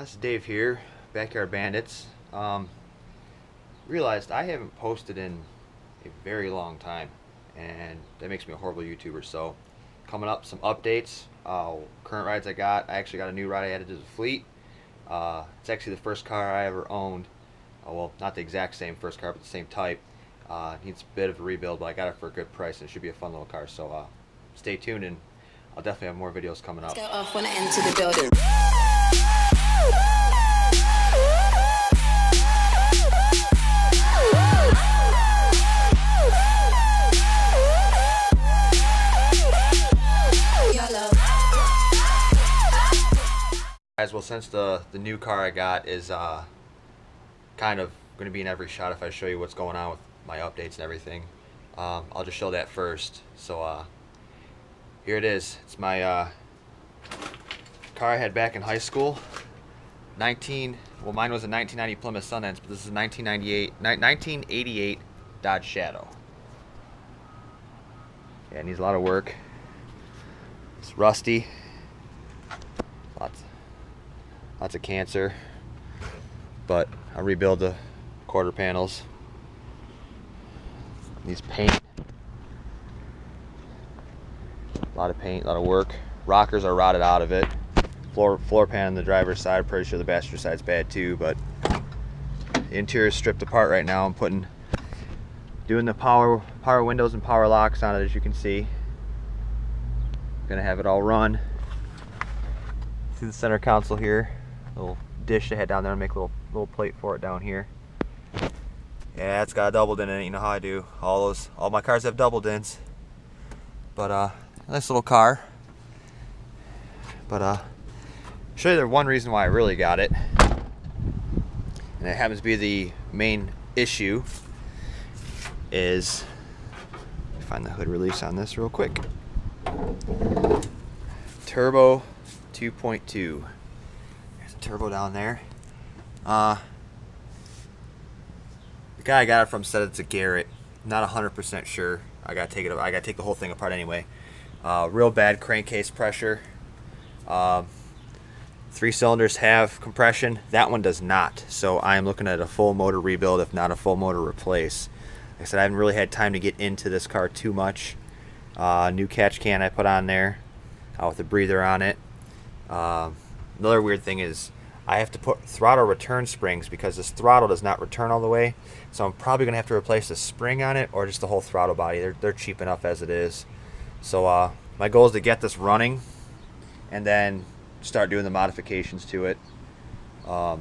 This is Dave here, Backyard Bandits. Realized I haven't posted in a very long time, and that makes me a horrible YouTuber. So, coming up, some updates. Current rides I actually got a new ride I added to the fleet. It's actually the first car I ever owned. Well, not the exact same first car, but the same type. Needs a bit of a rebuild, but I got it for a good price, and it should be a fun little car. So, stay tuned, and I'll definitely have more videos coming up. Go off when I enter the building. Guys, well, since the new car I got is kind of going to be in every shot if I show you what's going on with my updates and everything, I'll just show that first. So here it is. It's my car I had back in high school. Mine was a 1990 Plymouth Sundance, but this is a 1988 Dodge Shadow. Yeah, it needs a lot of work. It's rusty. Lots of cancer, but I'll rebuild the quarter panels. Needs paint. A lot of paint, a lot of work. Rockers are rotted out of it. Floor pan on the driver's side. I'm pretty sure the passenger side's bad too, but the interior is stripped apart right now. I'm doing the power windows and power locks on it, as you can see. Gonna have it all run. See the center console here. Little dish they had down there, and make a little plate for it down here. Yeah, it's got a double din in it. You know how I do. All my cars have double dins. But nice little car. But show you the one reason why I really got it, and it happens to be the main issue, is, let me find the hood release on this real quick. Turbo 2.2. There's a turbo down there. The guy I got it from said it's a Garrett. Not 100% sure. I gotta take the whole thing apart anyway. Real bad crankcase pressure. 3 cylinders have compression. That one does not. So I am looking at a full motor rebuild, if not a full motor replace. Like I said, I haven't really had time to get into this car too much. New catch can I put on there with a breather on it. Another weird thing is I have to put throttle return springs because this throttle does not return all the way. So I'm probably going to have to replace the spring on it or just the whole throttle body. They're cheap enough as it is. So my goal is to get this running and then start doing the modifications to it, to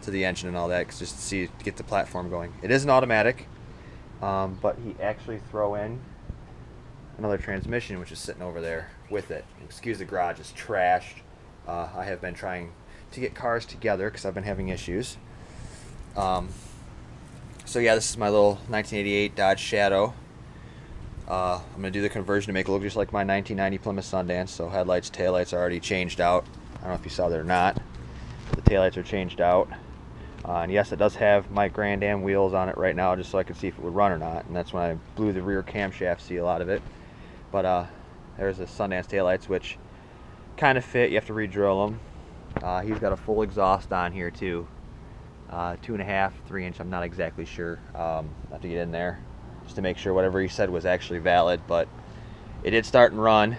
the engine and all that, just to get the platform going. It is an automatic, but he actually throw in another transmission, which is sitting over there with it. Excuse the garage, it's trashed. I have been trying to get cars together because I've been having issues. So yeah, this is my little 1988 Dodge Shadow. I'm going to do the conversion to make it look just like my 1990 Plymouth Sundance. So headlights, taillights are already changed out. I don't know if you saw that or not. The taillights are changed out. And yes, it does have my Grand Am wheels on it right now, just so I could see if it would run or not. And that's when I blew the rear camshaft seal out of it. But there's the Sundance taillights, which kind of fit. You have to re-drill them. He's got a full exhaust on here too. 2.5, 3 inch. I'm not exactly sure. I have to get in there just to make sure whatever he said was actually valid. But it did start and run.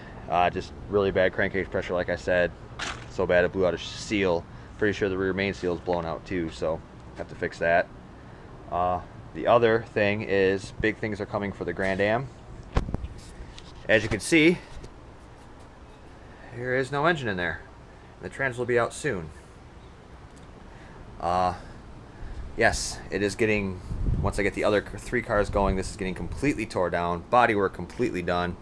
Just really bad crankcase pressure, like I said. So bad it blew out a seal. Pretty sure the rear main seal is blown out too, so have to fix that. The other thing is, big things are coming for the Grand Am. As you can see, there is no engine in there. The trans will be out soon. Yes, it is getting, once I get the other 3 cars going, this is getting completely tore down, bodywork completely done.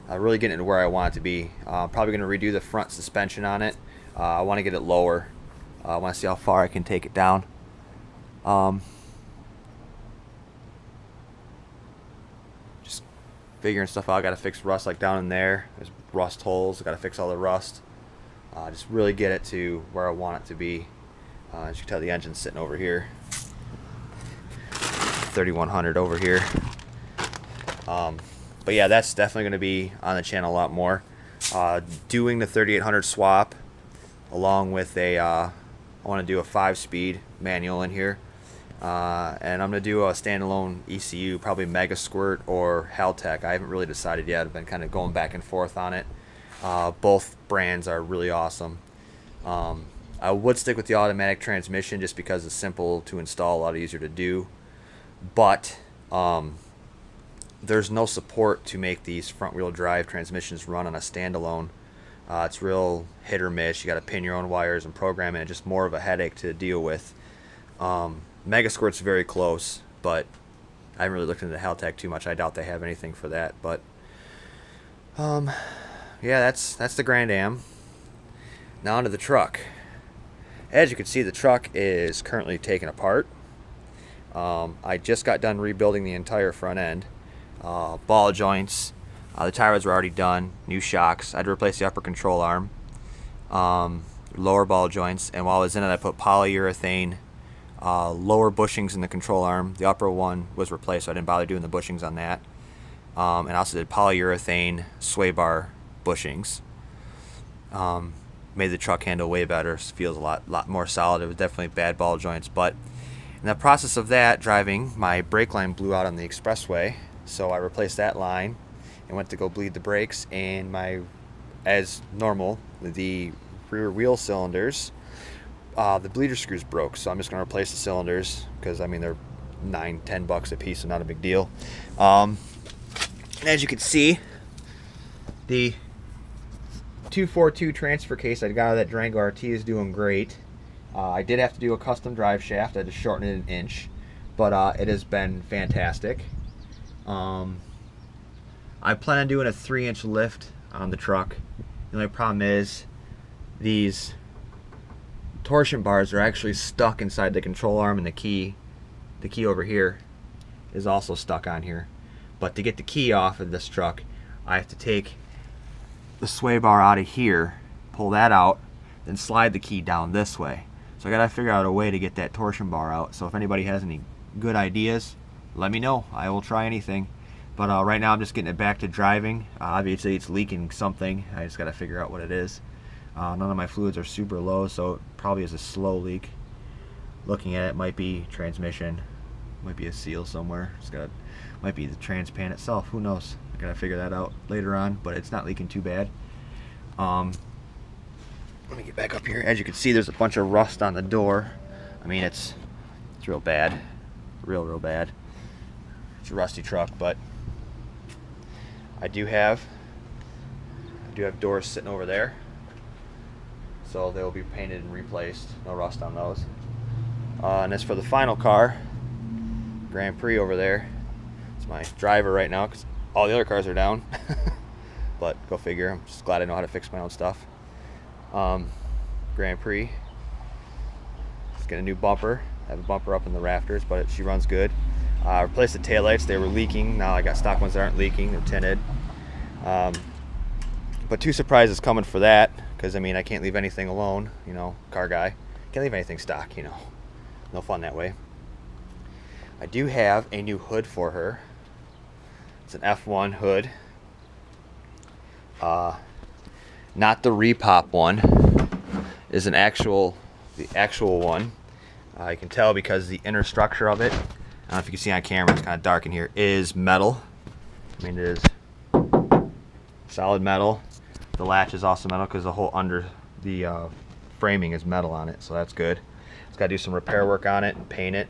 Really getting it to where I want it to be. Probably going to redo the front suspension on it. I want to get it lower. I want to see how far I can take it down. Just figuring stuff out. I got to fix rust like down in there. There's rust holes. I got to fix all the rust. Just really get it to where I want it to be. As you can tell, the engine's sitting over here. 3100 over here. But yeah, that's definitely going to be on the channel a lot more. Doing the 3800 swap along with a I want to do a 5-speed manual in here, and I'm going to do a standalone ECU, probably Mega Squirt or Haltech. I haven't really decided yet. I've been kind of going back and forth on it. Both brands are really awesome. I would stick with the automatic transmission just because it's simple to install, a lot easier to do, but there's no support to make these front-wheel drive transmissions run on a standalone. It's real hit or miss. You got to pin your own wires and program it. It's just more of a headache to deal with. Mega Squirt's very close, but I haven't really looked into Haltech too much. I doubt they have anything for that. But yeah, that's the Grand Am. Now onto the truck. As you can see, the truck is currently taken apart. I just got done rebuilding the entire front end. Ball joints. The tie rods were already done. New shocks. I had to replace the upper control arm. Lower ball joints. And while I was in it, I put polyurethane lower bushings in the control arm. The upper one was replaced, so I didn't bother doing the bushings on that. And I also did polyurethane sway bar bushings. Made the truck handle way better. Feels a lot more solid. It was definitely bad ball joints, but in the process of that driving, my brake line blew out on the expressway, so I replaced that line and went to go bleed the brakes, and as normal, the rear wheel cylinders, the bleeder screws broke, so I'm just going to replace the cylinders because I mean they're $9-10 a piece, so not a big deal. As you can see, the 242 transfer case I got out of that Durango RT is doing great. I did have to do a custom drive shaft. I had to shorten it 1 inch, but it has been fantastic. I plan on doing a 3-inch lift on the truck. The only problem is these torsion bars are actually stuck inside the control arm, and the key over here is also stuck on here. But to get the key off of this truck, I have to take the sway bar out of here, pull that out, then slide the key down this way. So I gotta figure out a way to get that torsion bar out. So if anybody has any good ideas, let me know. I will try anything. But right now I'm just getting it back to driving. Obviously it's leaking something. I just gotta figure out what it is. None of my fluids are super low, so it probably is a slow leak. Looking at it, might be transmission, might be a seal somewhere. Might be the trans pan itself. Who knows? I gotta figure that out later on, but it's not leaking too bad. Let me get back up here. As you can see, there's a bunch of rust on the door. I mean, it's real bad, real bad. It's a rusty truck, but I do have doors sitting over there, so they will be painted and replaced. No rust on those. And as for the final car, Grand Prix over there, it's my driver right now because all the other cars are down. But go figure. I'm just glad I know how to fix my own stuff. Grand Prix. Let's get a new bumper. I have a bumper up in the rafters, but she runs good. Replaced the taillights. They were leaking. Now I got stock ones that aren't leaking. They're tinted. But 2 surprises coming for that, because I mean I can't leave anything alone. You know, car guy. Can't leave anything stock. You know, no fun that way. I do have a new hood for her. It's an F1 hood. Not the repop one. Is the actual one. You can tell because the inner structure of it, I don't know if you can see on camera, it's kind of dark in here, is metal. I mean, it is solid metal. The latch is also metal because the whole under the framing is metal on it, so that's good. It's got to do some repair work on it and paint it,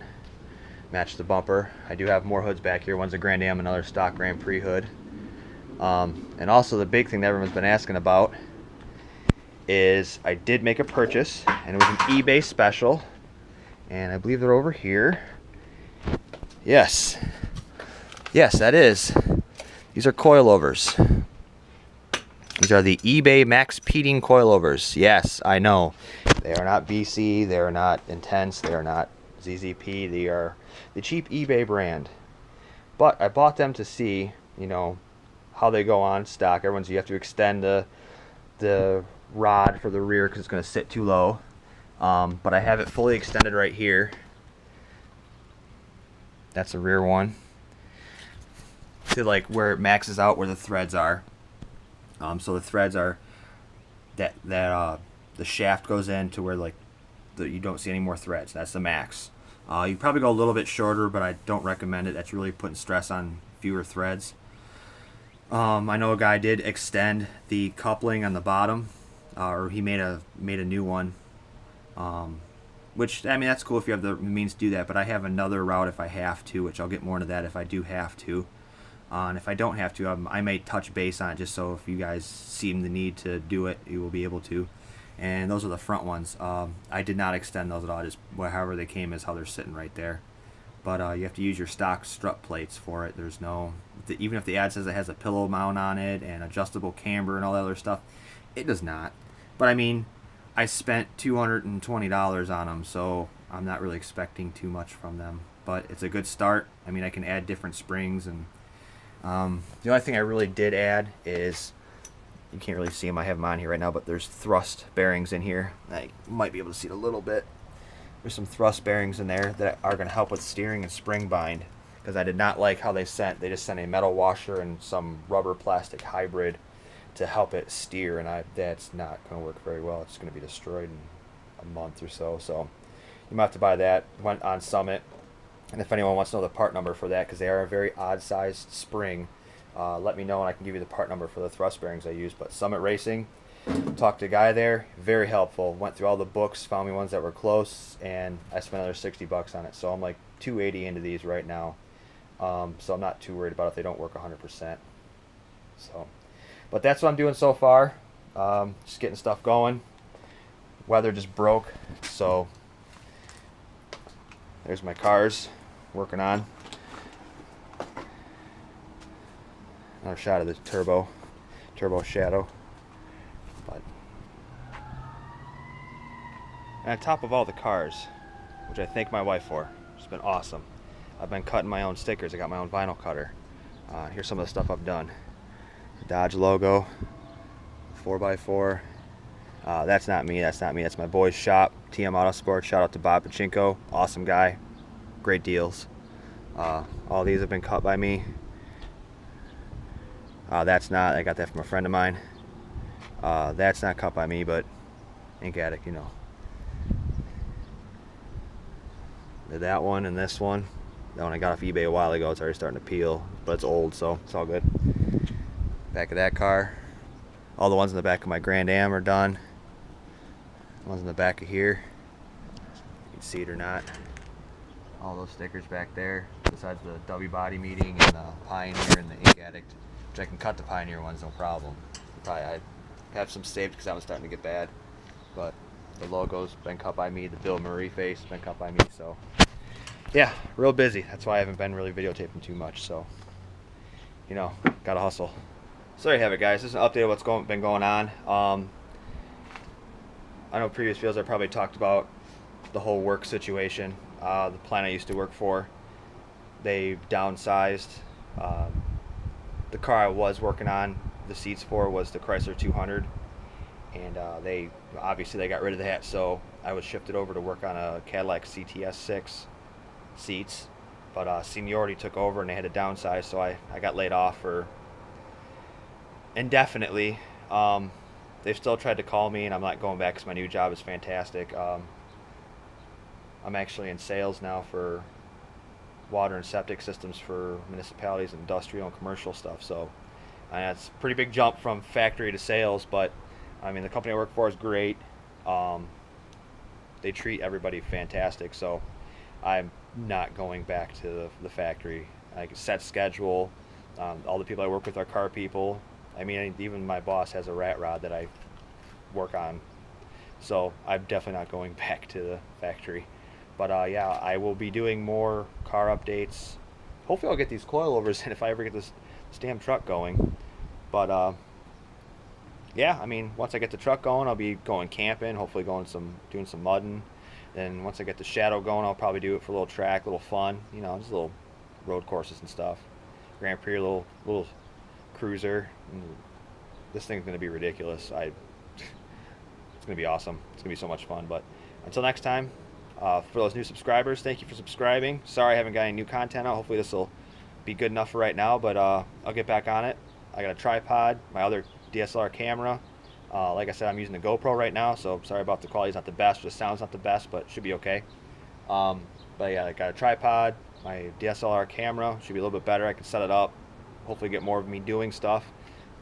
match the bumper. I do have more hoods back here. One's a Grand Am, another stock Grand Prix hood. And also the big thing that everyone's been asking about is I did make a purchase, and it was an eBay special, and I believe they're over here. Yes, that is. These are coilovers. These are the eBay Max Peating coilovers. Yes, I know. They are not BC, they are not Intense, they are not ZZP, they are the cheap eBay brand. But I bought them to see, you know, how they go on stock. You have to extend the rod for the rear because it's going to sit too low. But I have it fully extended right here. That's the rear one. To like where it maxes out where the threads are. So the threads are that the shaft goes in to where like you don't see any more threads. That's the max. You probably go a little bit shorter, but I don't recommend it. That's really putting stress on fewer threads. I know a guy did extend the coupling on the bottom, or he made a new one. Which, I mean, that's cool if you have the means to do that, but I have another route if I have to, which I'll get more into that if I do have to. And if I don't have to, I may touch base on it just so if you guys seem the need to do it, you will be able to. And those are the front ones. I did not extend those at all, just however they came is how they're sitting right there. But you have to use your stock strut plates for it. There's no, even if the ad says it has a pillow mount on it and adjustable camber and all that other stuff, it does not. But I mean, I spent $220 on them, so I'm not really expecting too much from them. But it's a good start. I mean, I can add different springs, and the only thing I really did add is, you can't really see them, I have them on here right now, but there's thrust bearings in here. I might be able to see it a little bit. There's some thrust bearings in there that are going to help with steering and spring bind, because I did not like how they just sent a metal washer and some rubber plastic hybrid to help it steer, and that's not going to work very well. It's going to be destroyed in a month or so. So you might have to buy that. Went on Summit, and if anyone wants to know the part number for that, because they are a very odd sized spring, let me know and I can give you the part number for the thrust bearings I use. But Summit Racing, talked to a guy there, very helpful. Went through all the books, found me ones that were close, and I spent another $60 on it. So I'm like $280 into these right now. So I'm not too worried about if they don't work 100%. So. But that's what I'm doing so far. Just getting stuff going. Weather just broke, so there's my cars working on. Another shot of the turbo shadow. But and on top of all the cars, which I thank my wife for, it's been awesome. I've been cutting my own stickers. I got my own vinyl cutter. Here's some of the stuff I've done. Dodge logo, 4x4. That's not me. That's my boy's shop, TM Autosport. Shout out to Bob Pachinko, awesome guy, great deals. All these have been cut by me. That's not. I got that from a friend of mine. That's not cut by me, but ink addict, you know. Did that one and this one. That one I got off eBay a while ago. It's already starting to peel, but it's old, so it's all good. Back of that car. All the ones in the back of my Grand Am are done. The ones in the back of here. You can see it or not. All those stickers back there, besides the W body meeting and the Pioneer and the Ink Addict, which I can cut the Pioneer ones, no problem. I have some saved because that one's starting to get bad. But the logo's been cut by me. The Bill Murray face has been cut by me. So yeah, real busy. That's why I haven't been really videotaping too much. So, you know, gotta hustle. So there you have it, guys. This is an update of what's been going on. I know previous videos I probably talked about the whole work situation. The plant I used to work for, they downsized. The car I was working on the seats for was the Chrysler 200, and they got rid of that, so I was shifted over to work on a Cadillac CTS 6 seats. But seniority took over and they had to downsize, so I got laid off for indefinitely. They've still tried to call me, and I'm not going back because my new job is fantastic. I'm actually in sales now for water and septic systems for municipalities, industrial and commercial stuff. So it's a pretty big jump from factory to sales, but I mean, the company I work for is great. They treat everybody fantastic, so I'm not going back to the factory. I can set schedule. All the people I work with are car people. I mean, even my boss has a rat rod that I work on. So I'm definitely not going back to the factory. But yeah, I will be doing more car updates. Hopefully I'll get these coilovers in if I ever get this damn truck going. But yeah, I mean, once I get the truck going, I'll be going camping, hopefully doing some mudding. Then once I get the Shadow going, I'll probably do it for a little track, a little fun, you know, just little road courses and stuff. Grand Prix, little cruiser. This thing's going to be ridiculous. It's going to be awesome. It's going to be so much fun. But until next time, for those new subscribers, thank you for subscribing. Sorry I haven't got any new content out. Hopefully this will be good enough for right now, but I'll get back on it. I got a tripod, my other DSLR camera, Like I said, I'm using the GoPro right now, so sorry about the quality's not the best, the sound's not the best, but it should be okay. But yeah, I got a tripod, my DSLR camera should be a little bit better. I can set it up, hopefully get more of me doing stuff,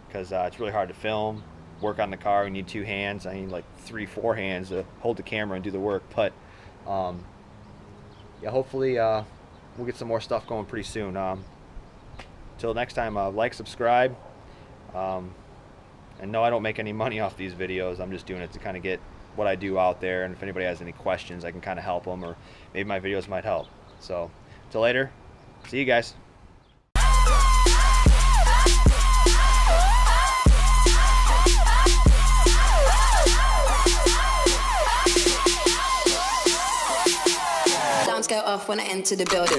because it's really hard to film, work on the car. You need 2 hands. I need like 3, 4 hands to hold the camera and do the work. But yeah, hopefully we'll get some more stuff going pretty soon. Till next time, like, subscribe. And no, I don't make any money off these videos. I'm just doing it to kind of get what I do out there, and if anybody has any questions, I can kind of help them, or maybe my videos might help. So till later, see you guys. Alarms go off when I enter the building.